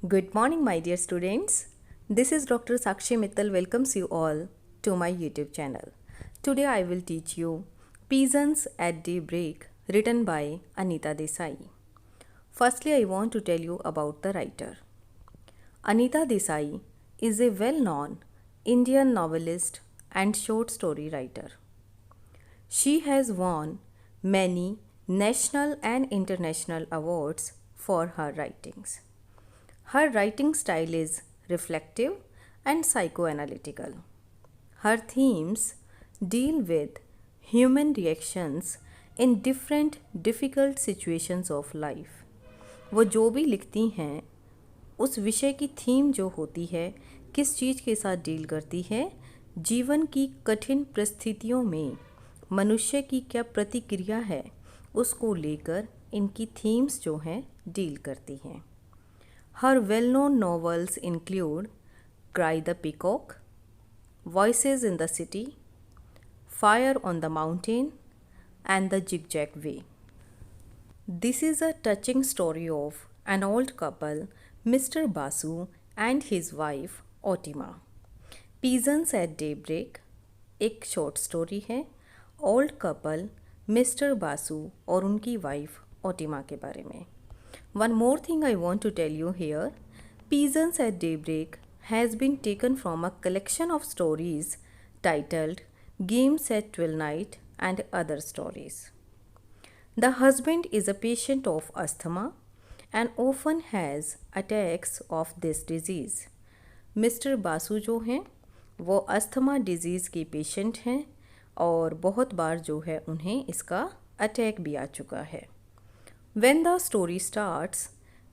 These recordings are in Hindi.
Good morning, my dear students. This is Dr. Sakshi Mittal welcomes you all to my YouTube channel. Today I will teach you Peasants at Daybreak, written by Anita Desai. Firstly, I want to tell you about the writer. Anita Desai is a well-known Indian novelist and short story writer. She has won many national and international awards for her writings. Her writing style is reflective and psychoanalytical. Her themes deal with human reactions in different difficult situations of life. वो जो भी लिखती हैं उस विषय की थीम जो होती है किस चीज़ के साथ डील करती है, जीवन की कठिन परिस्थितियों में मनुष्य की क्या प्रतिक्रिया है उसको लेकर इनकी थीम्स जो हैं डील करती हैं. Her well-known novels include Cry the Peacock, Voices in the City, Fire on the Mountain, and The Zigzag Way. This is a touching story of an old couple, Mr. Basu and his wife Otima. Peasants at Daybreak एक शॉर्ट स्टोरी है ओल्ड कपल मिस्टर बासु और उनकी वाइफ ओटिमा के बारे में. One more thing I want to tell you here, Peasants at Daybreak has been taken from a collection of stories titled Games at Twilight and Other Stories. The husband is a patient of asthma and often has attacks of this disease. Mr. Basu जो हैं वो अस्थमा डिजीज़ के पेशेंट हैं और बहुत बार जो है उन्हें इसका अटैक भी आ चुका है. When the story starts,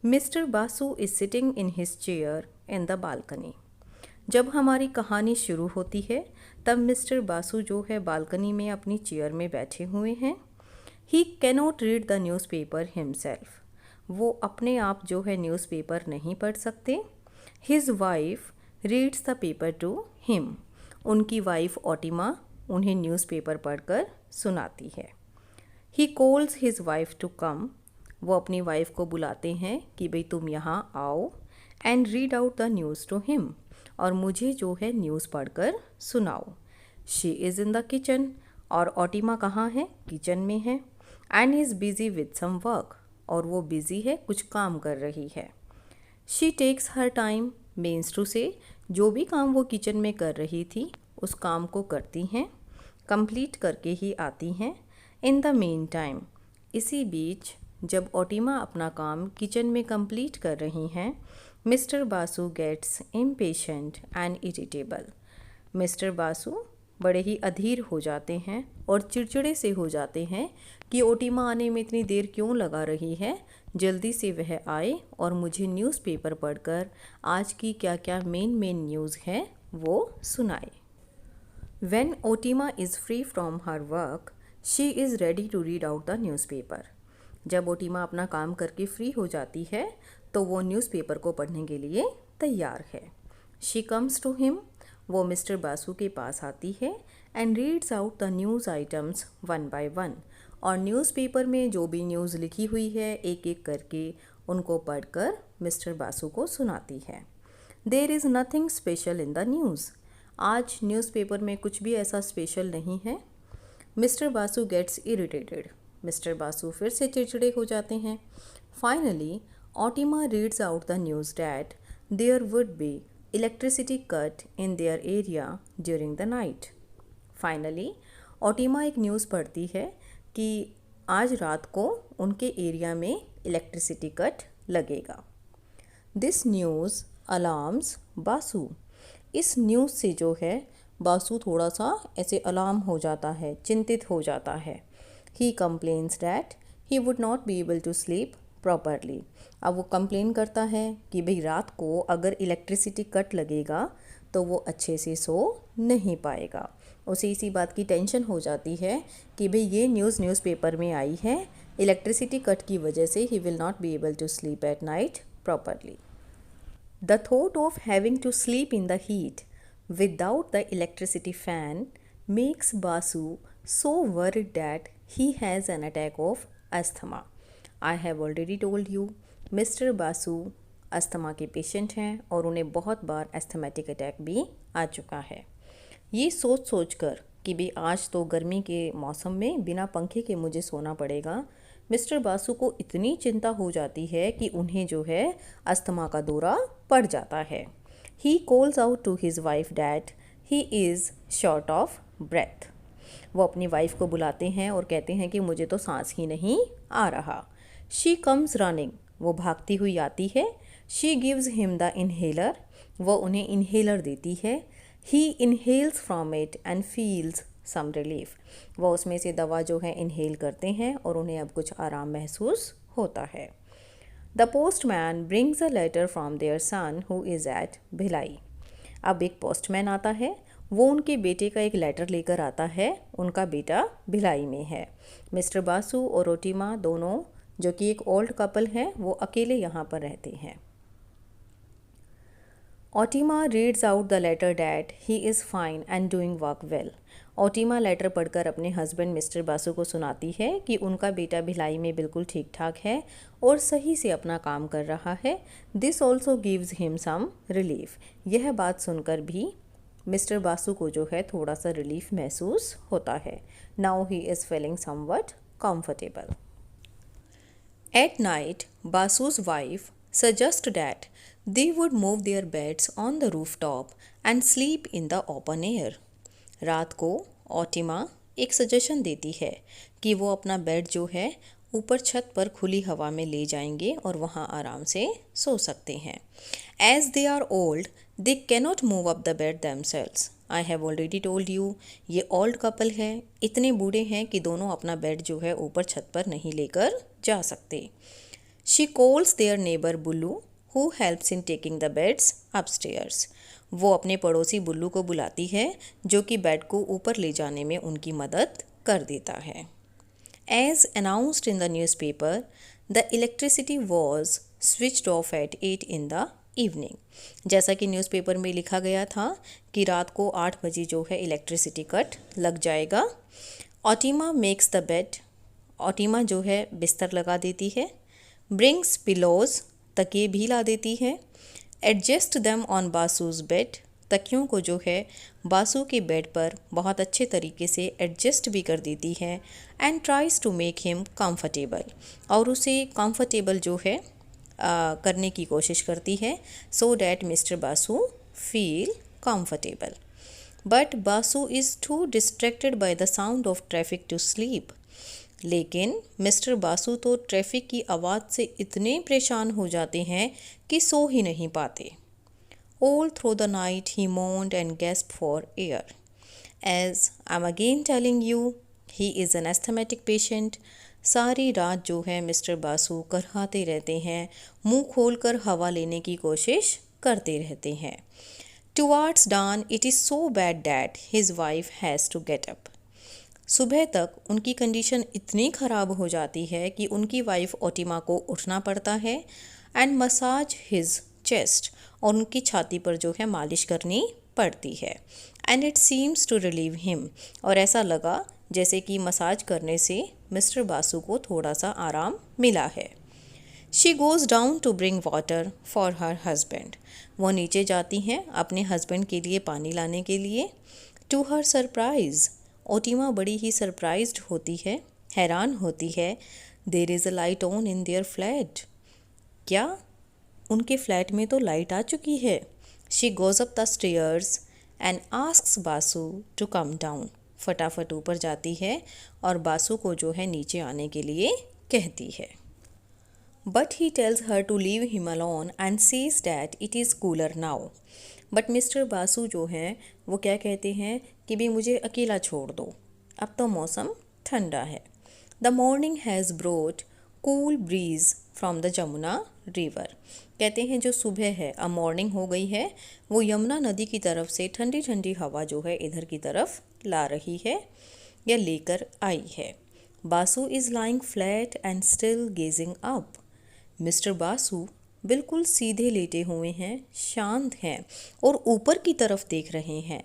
Mr. Basu is sitting in his chair in the balcony. जब हमारी कहानी शुरू होती है तब मिस्टर बासु जो है बालकनी में अपनी चेयर में बैठे हुए हैं. He cannot read the newspaper himself. वो अपने आप जो है न्यूज़पेपर नहीं पढ़ सकते. His wife reads the paper to him. उनकी वाइफ ओटिमा उन्हें न्यूज़पेपर पढ़कर सुनाती है. He calls his wife to come. वो अपनी वाइफ को बुलाते हैं कि भाई तुम यहाँ आओ and read out the news to him और मुझे जो है न्यूज़ पढ़कर सुनाओ. She is in the kitchen और ओटिमा कहाँ है, किचन में है. And is busy with some work और वो बिज़ी है, कुछ काम कर रही है. She takes her time means to say जो भी काम वो किचन में कर रही थी उस काम को करती हैं, कंप्लीट करके ही आती हैं. इन द मीन टाइम इसी बीच जब ओटिमा अपना काम किचन में कंप्लीट कर रही हैं, mister Basu gets impatient and irritable. Mister Basu बड़े ही अधीर हो जाते हैं और चिड़चिड़े से हो जाते हैं कि ओटिमा आने में इतनी देर क्यों लगा रही है, जल्दी से वह आए और मुझे न्यूज़पेपर पढ़कर आज की क्या क्या मेन न्यूज़ है वो सुनाए. When Otima is free from her work, she is ready to read out the newspaper. जब ओटिमा अपना काम करके फ्री हो जाती है तो वो न्यूज़पेपर को पढ़ने के लिए तैयार है. शी कम्स टू हिम, वो मिस्टर बासु के पास आती है and reads out the news items one by one और न्यूज़पेपर में जो भी न्यूज़ लिखी हुई है एक एक करके उनको पढ़कर मिस्टर बासु को सुनाती है. There is nothing special in the news. आज न्यूज़पेपर में कुछ भी ऐसा स्पेशल नहीं है. Mister Basu gets irritated. Mister Basu फिर से चिड़चिड़े हो जाते हैं. Finally Otima reads out the news that there would be electricity cut in their area during the night. Finally Otima एक न्यूज़ पढ़ती है कि आज रात को उनके एरिया में इलेक्ट्रिसिटी कट लगेगा. This news alarms Basu. इस न्यूज़ से जो है बासु थोड़ा सा ऐसे अलार्म हो जाता है, चिंतित हो जाता है. He complains that he would not be able to sleep properly. अब वो कंप्लेन करता है कि भाई रात को अगर इलेक्ट्रिसिटी कट लगेगा तो वो अच्छे से सो नहीं पाएगा. उसे इसी बात की टेंशन हो जाती है कि भाई ये न्यूज़पेपर में आई है, इलेक्ट्रिसिटी कट की वजह से he will not be able to sleep at night properly. The thought of having to sleep in the heat without the electricity fan makes Basu so worried that he has an attack of asthma. I have already told you, Mr. Basu asthma के पेशेंट हैं और उन्हें बहुत बार एस्थमेटिक अटैक भी आ चुका है। ये सोच सोच कर कि भी आज तो गर्मी के मौसम में बिना पंखे के मुझे सोना पड़ेगा, मिस्टर बासु को इतनी चिंता हो जाती है कि उन्हें जो है अस्थमा का दौरा पड़ जाता है। He calls out to his wife that he is short of breath. वो अपनी वाइफ को बुलाते हैं और कहते हैं कि मुझे तो सांस ही नहीं आ रहा। शी कम्स रनिंग, वो भागती हुई आती है। She gives him the inhaler, वो उन्हें इन्हेलर देती है। He inhales from it and feels some relief, वो उसमें से दवा जो है इन्हेल करते हैं और उन्हें अब कुछ आराम महसूस होता है। The postman brings a letter from there son who is at Bhilai. अब एक पोस्टमैन आता है, वो उनके बेटे का एक लेटर लेकर आता है। उनका बेटा भिलाई में है। मिस्टर बासु और ओटिमा दोनों, जो कि एक ओल्ड कपल है, वो अकेले यहाँ पर रहते हैं। Otima reads out the letter that he is fine and doing work well. Otima letter पढ़कर अपने हस्बैंड मिस्टर बासु को सुनाती है कि उनका बेटा भिलाई में बिल्कुल ठीक ठाक है और सही से अपना काम कर रहा है। This also gives him some relief. यह बात सुनकर भी मिस्टर बासु को जो है थोड़ा सा रिलीफ महसूस होता है। Now he is feeling somewhat comfortable. At night, Basu's wife suggested that they would move their beds on the rooftop and sleep in the open air. रात को ओटिमा एक सजेशन देती है कि वो अपना बेड जो है ऊपर छत पर खुली हवा में ले जाएंगे और वहाँ आराम से सो सकते हैं। As they are old, they cannot move up the bed themselves. I have already told you, ये ओल्ड कपल है, इतने बूढ़े हैं कि दोनों अपना बेड जो है ऊपर छत पर नहीं लेकर जा सकते। She calls their neighbor blue who helps in taking the beds upstairs. वो अपने पड़ोसी बुल्लू को बुलाती है जो कि बेड को ऊपर ले जाने में उनकी मदद कर देता है। As announced in the newspaper, the electricity was switched off at 8 in the evening. जैसा कि न्यूज़पेपर में लिखा गया था कि रात को 8 बजे जो है इलेक्ट्रिसिटी कट लग जाएगा। Otima makes the bed, Otima जो है बिस्तर लगा देती है। ब्रिंग्स पिलोज, तकिए भी ला देती है। एडजस्ट देम ऑन बासूज बेड, तकियों को जो है बासु के बेड पर बहुत अच्छे तरीके से एडजस्ट भी कर देती है। And tries to make him comfortable, और उसे कंफर्टेबल जो है करने की कोशिश करती है, so that mister Basu feel comfortable. But Basu is too distracted by the sound of traffic to sleep. लेकिन मिस्टर बासु तो ट्रैफिक की आवाज़ से इतने परेशान हो जाते हैं कि सो ही नहीं पाते। All through the night he moaned and gasped for air. As I'm again telling you, he is an asthmatic patient. सारी रात जो है मिस्टर बासु करहाते रहते हैं, मुंह खोलकर हवा लेने की कोशिश करते रहते हैं। Towards dawn, it is so bad that his wife has to get up. सुबह तक उनकी कंडीशन इतनी ख़राब हो जाती है कि उनकी वाइफ ओटिमा को उठना पड़ता है एंड मसाज हिज चेस्ट, और उनकी छाती पर जो है मालिश करनी पड़ती है। And it seems to relieve him, और ऐसा लगा जैसे कि मसाज करने से मिस्टर बासु को थोड़ा सा आराम मिला है। She goes down to bring water for her husband, वो नीचे जाती हैं अपने हस्बैंड के लिए पानी लाने के लिए। टू हर सरप्राइज़, ओटिमा बड़ी ही सरप्राइज्ड होती है, हैरान होती है। There is a light on in there flat, क्या उनके फ्लैट में तो लाइट आ चुकी है। She goes up the stairs and asks Basu to come down, फटाफट ऊपर जाती है और बासु को जो है नीचे आने के लिए कहती है। But he tells her to leave him alone and says that it is cooler now. But mister Basu जो हैं वो क्या कहते हैं कि भी मुझे अकेला छोड़ दो, अब तो मौसम ठंडा है। The morning has brought cool bridge from the Jamuna river, कहते हैं जो सुबह है, अब मॉर्निंग हो गई है, वो यमुना नदी की तरफ से ठंडी ठंडी हवा जो है इधर की तरफ ला रही है या लेकर आई है। Basu is lying flat and still gazing up, mister Basu बिल्कुल सीधे लेटे हुए हैं, शांत हैं और ऊपर की तरफ देख रहे हैं।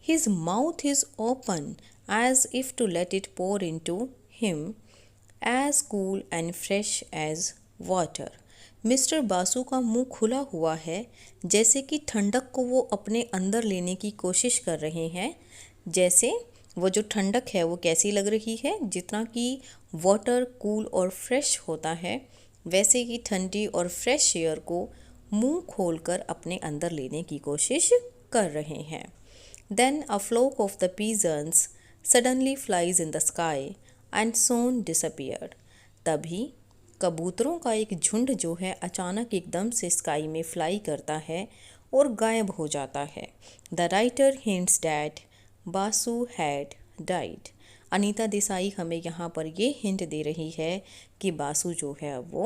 His mouth is open as if to let it pour into him as cool and fresh as water, mister Basu का मुंह खुला हुआ है, जैसे कि ठंडक को वो अपने अंदर लेने की कोशिश कर रहे हैं। जैसे वो जो ठंडक है वो कैसी लग रही है, जितना कि वाटर कूल और फ्रेश होता है, वैसे ही ठंडी और फ्रेश एयर को मुंह खोलकर अपने अंदर लेने की कोशिश कर रहे हैं। Then a flock of the pigeons suddenly flies in the sky and soon disappeared. तभी कबूतरों का एक झुंड जो है अचानक एकदम से स्काई में फ्लाई करता है और गायब हो जाता है। The writer hints that Basu had died. Anita Desai हमें यहाँ पर ये हिंट दे रही है कि बासु जो है वो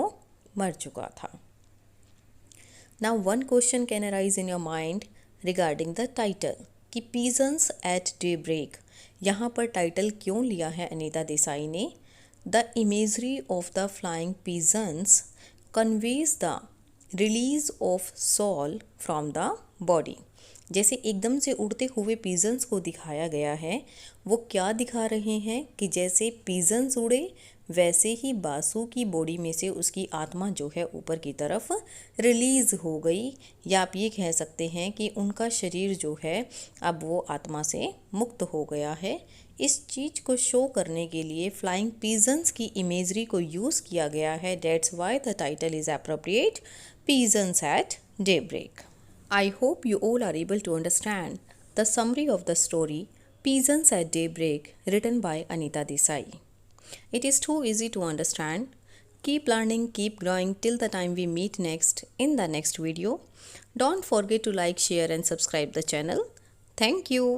मर चुका था। Now one question can arise in your mind regarding the title कि पीजन्स एट डे ब्रेक। यहाँ पर टाइटल क्यों लिया है अनीता देसाई ने? The imagery of the flying pigeons conveys the release of soul from the body. जैसे एकदम से उड़ते हुए पीजन्स को दिखाया गया है, वो क्या दिखा रहे हैं कि जैसे पीजन्स उड़े वैसे ही बासु की बॉडी में से उसकी आत्मा जो है ऊपर की तरफ रिलीज़ हो गई, या आप ये कह सकते हैं कि उनका शरीर जो है अब वो आत्मा से मुक्त हो गया है। इस चीज़ को शो करने के लिए फ्लाइंग पीजन्स की इमेजरी को यूज़ किया गया है। That's why the title is appropriate, pigeons at daybreak. I hope you all are able to understand the summary of the story Peasants at Daybreak, written by Anita Desai. It is too easy to understand. Keep learning, keep growing till the time we meet next in the next video. Don't forget to like, share and subscribe the channel. Thank you.